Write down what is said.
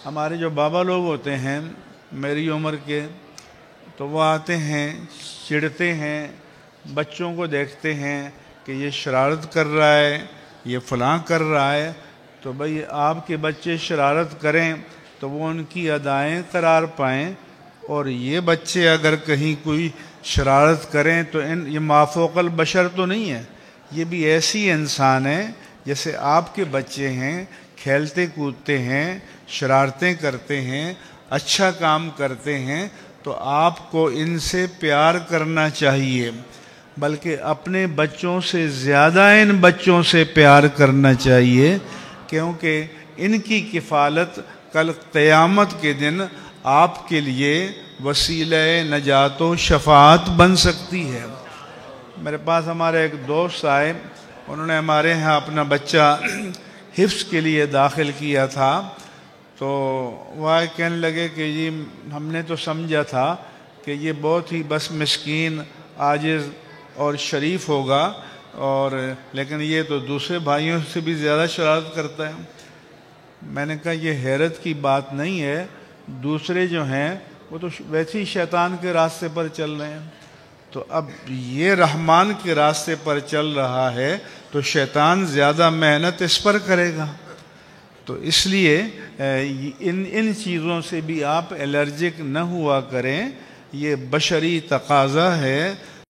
ہمارے جو بابا لوگ ہوتے ہیں میری عمر کے، تو وہ آتے ہیں، چڑھتے ہیں، بچوں کو دیکھتے ہیں کہ یہ شرارت کر رہا ہے، یہ فلاں کر رہا ہے، تو بھئی آپ کے بچے شرارت کریں تو وہ ان کی ادائیں قرار پائیں، اور یہ بچے اگر کہیں کوئی شرارت کریں تو یہ مافوق البشر تو نہیں ہے، یہ بھی ایسی انسان ہے جیسے آپ کے بچے ہیں، کھیلتے کودتے ہیں، شرارتیں کرتے ہیں، اچھا کام کرتے ہیں، تو آپ کو ان سے پیار کرنا چاہیے، بلکہ اپنے بچوں سے زیادہ ان بچوں سے پیار کرنا چاہیے، کیونکہ ان کی کفالت کل قیامت کے دن آپ کے لیے وسیلہ نجات و شفاعت بن سکتی ہے۔ میرے پاس ہمارے ایک دوست آئے، انہوں نے ہمارے ہاں اپنا بچہ حفظ کے لیے داخل کیا تھا، تو وہ کہنے لگے کہ جی ہم نے تو سمجھا تھا کہ یہ بہت ہی بس مسکین، عاجز اور شریف ہوگا، لیکن یہ تو دوسرے بھائیوں سے بھی زیادہ شرارت کرتا ہے۔ میں نے کہا یہ حیرت کی بات نہیں ہے، دوسرے جو ہیں وہ تو ویسے ہی شیطان کے راستے پر چل رہے ہیں، تو اب یہ رحمان کے راستے پر چل رہا ہے تو شیطان زیادہ محنت اس پر کرے گا، تو اس لیے ان چیزوں سے بھی آپ الرجک نہ ہوا کریں، یہ بشری تقاضا ہے۔